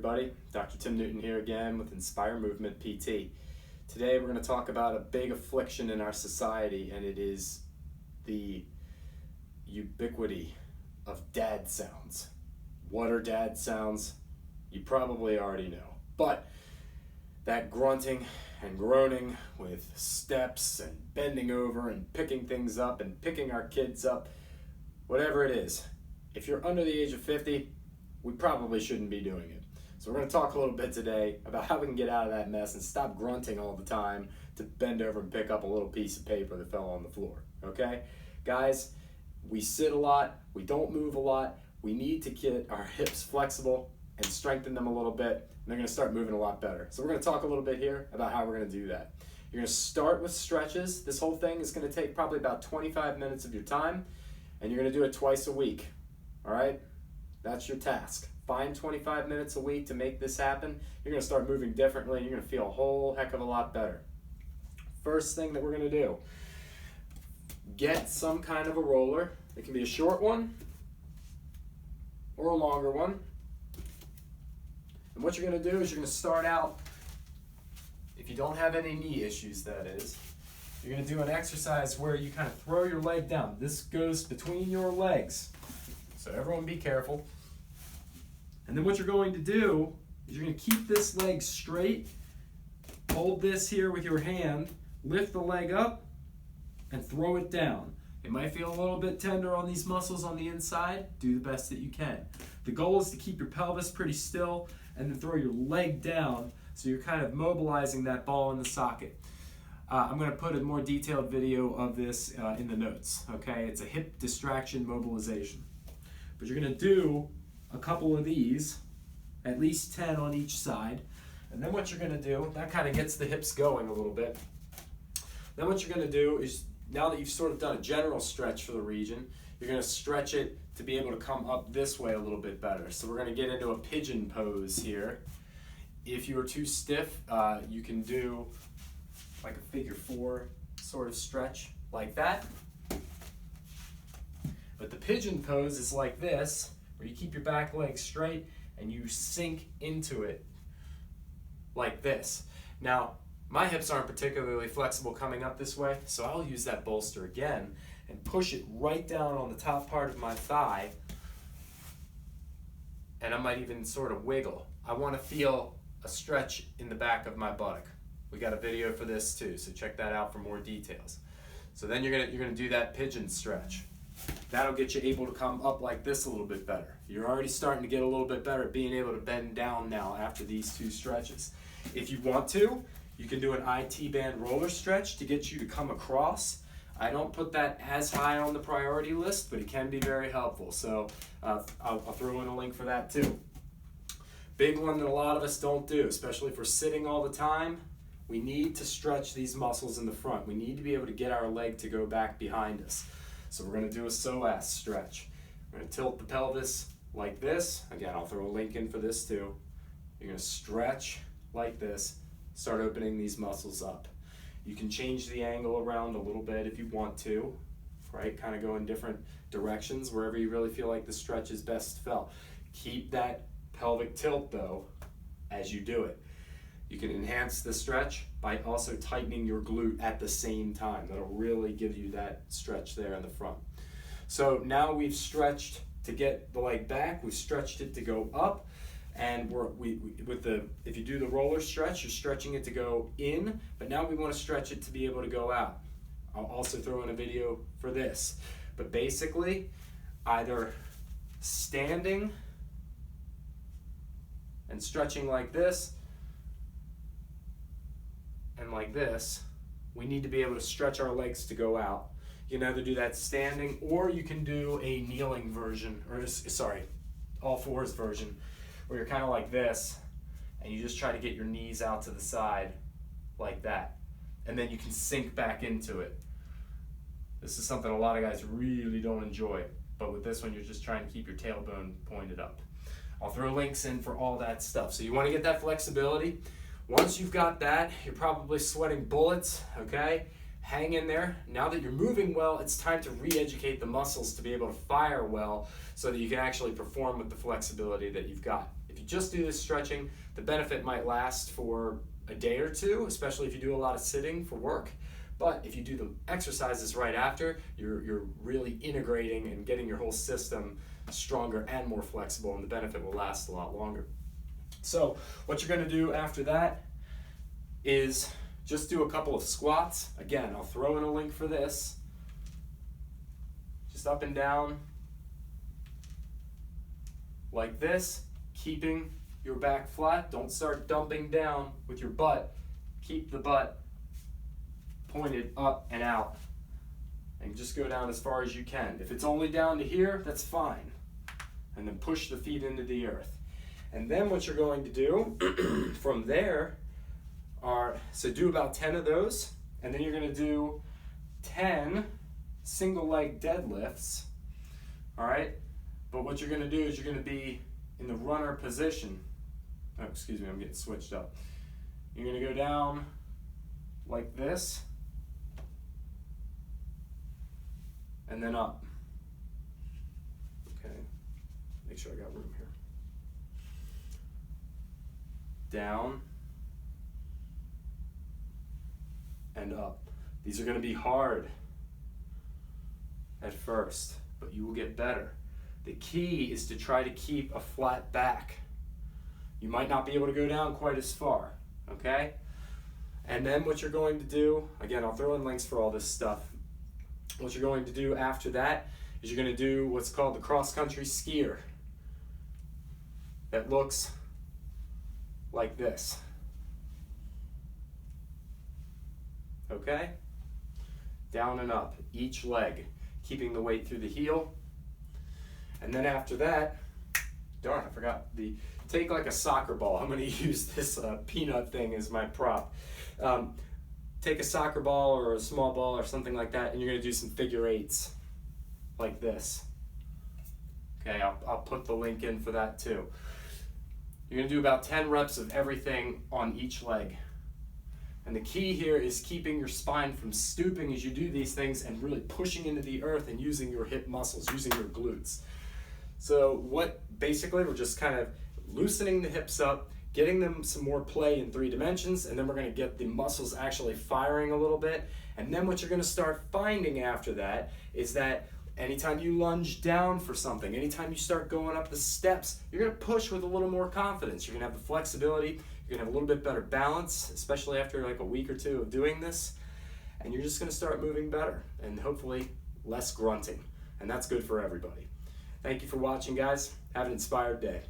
everybody. Dr. Tim Newton here again with Inspire Movement PT. Today we're going to talk about a big affliction in our society, and it is the ubiquity of dad sounds. What are dad sounds? You probably already know. But that grunting and groaning with steps and bending over and picking things up and picking our kids up, whatever it is, if you're under the age of 50, we probably shouldn't be doing it. So we're going to talk a little bit today about how we can get out of that mess and stop grunting all the time to bend over and pick up a little piece of paper that fell on the floor, okay? Guys, we sit a lot, we don't move a lot, we need to get our hips flexible and strengthen them a little bit, and they're going to start moving a lot better. So we're going to talk a little bit here about how we're going to do that. You're going to start with stretches. This whole thing is going to take probably about 25 minutes of your time, and you're going to do it twice a week, all right? That's your task. Find 25 minutes a week to make this happen. You're going to start moving differently, and you're going to feel a whole heck of a lot better. First thing that we're going to do, get some kind of a roller. It can be a short one or a longer one. And what you're going to do is you're going to start out, if you don't have any knee issues that is, you're going to do an exercise where you kind of throw your leg down. This goes between your legs. So everyone be careful. And then what you're going to do is you're going to keep this leg straight, hold this here with your hand, lift the leg up, and throw it down. It might feel a little bit tender on these muscles on the inside. Do the best that you can. The goal is to keep your pelvis pretty still and then throw your leg down so you're kind of mobilizing that ball in the socket. I'm going to put a more detailed video of this in the notes. Okay, it's a hip distraction mobilization. But you're going to do a couple of these, at least 10 on each side. And then what you're going to do, that kind of gets the hips going a little bit. Then what you're going to do is, now that you've sort of done a general stretch for the region, you're going to stretch it to be able to come up this way a little bit better. So we're going to get into a pigeon pose here. If you are too stiff, you can do like a figure 4 sort of stretch like that. But the pigeon pose is like this, where you keep your back leg straight and you sink into it like this. Now, my hips aren't particularly flexible coming up this way, so I'll use that bolster again and push it right down on the top part of my thigh, and I might even sort of wiggle. I want to feel a stretch in the back of my buttock. We got a video for this too, so check that out for more details. So then you're gonna do that pigeon stretch. That'll get you able to come up like this a little bit better. You're already starting to get a little bit better at being able to bend down now after these 2 stretches. If you want to, you can do an IT band roller stretch to get you to come across. I don't put that as high on the priority list, but it can be very helpful. So I'll throw in a link for that too. Big one that a lot of us don't do, especially if we're sitting all the time. We need to stretch these muscles in the front. We need to be able to get our leg to go back behind us. So we're going to do a psoas stretch. We're going to tilt the pelvis like this. Again, I'll throw a link in for this too. You're going to stretch like this, start opening these muscles up. You can change the angle around a little bit if you want to, right? Kind of go in different directions wherever you really feel like the stretch is best felt. Keep that pelvic tilt though as you do it. You can enhance the stretch by also tightening your glute at the same time. That'll really give you that stretch there in the front. So now we've stretched to get the leg back, we've stretched it to go up, and if you do the roller stretch, you're stretching it to go in, but now we want to stretch it to be able to go out. I'll also throw in a video for this. But basically, either standing and stretching like this, and like this, we need to be able to stretch our legs to go out. You can either do that standing, or you can do a kneeling version, or sorry, all fours version, where you're kind of like this, and you just try to get your knees out to the side like that. And then you can sink back into it. This is something a lot of guys really don't enjoy, but with this one, you're just trying to keep your tailbone pointed up. I'll throw links in for all that stuff. So you want to get that flexibility. Once you've got that, you're probably sweating bullets, okay? Hang in there. Now that you're moving well, it's time to re-educate the muscles to be able to fire well so that you can actually perform with the flexibility that you've got. If you just do this stretching, the benefit might last for a day or two, especially if you do a lot of sitting for work. But if you do the exercises right after, you're really integrating and getting your whole system stronger and more flexible, and the benefit will last a lot longer. So what you're going to do after that is just do a couple of squats. Again, I'll throw in a link for this. Just up and down like this, keeping your back flat. Don't start dumping down with your butt. Keep the butt pointed up and out, and just go down as far as you can. If it's only down to here, that's fine. And then push the feet into the earth. And then what you're going to do from there are, so do about 10 of those, and then you're going to do 10 single leg deadlifts, all right? But what you're going to do is you're going to be in the runner position. Oh, excuse me, I'm getting switched up. You're going to go down like this, and then up. Okay, make sure I got room here. Down and up. These are going to be hard at first, but you will get better. The key is to try to keep a flat back. You might not be able to go down quite as far, okay? And then what you're going to do, again, I'll throw in links for all this stuff. What you're going to do after that is you're going to do what's called the cross-country skier. That looks like this. Okay? Down and up, each leg, keeping the weight through the heel. And then after that, darn, I forgot, take like a soccer ball. I'm going to use this peanut thing as my prop. Take a soccer ball or a small ball or something like that, and you're going to do some figure eights like this. Okay, I'll put the link in for that too. You're going to do about 10 reps of everything on each leg. And the key here is keeping your spine from stooping as you do these things and really pushing into the earth and using your hip muscles, using your glutes. So basically we're just kind of loosening the hips up, getting them some more play in 3 dimensions, and then we're going to get the muscles actually firing a little bit. And then what you're going to start finding after that is that anytime you lunge down for something, anytime you start going up the steps, you're going to push with a little more confidence. You're going to have the flexibility, you're going to have a little bit better balance, especially after like a week or 2 of doing this, and you're just going to start moving better and hopefully less grunting, and that's good for everybody. Thank you for watching, guys. Have an inspired day.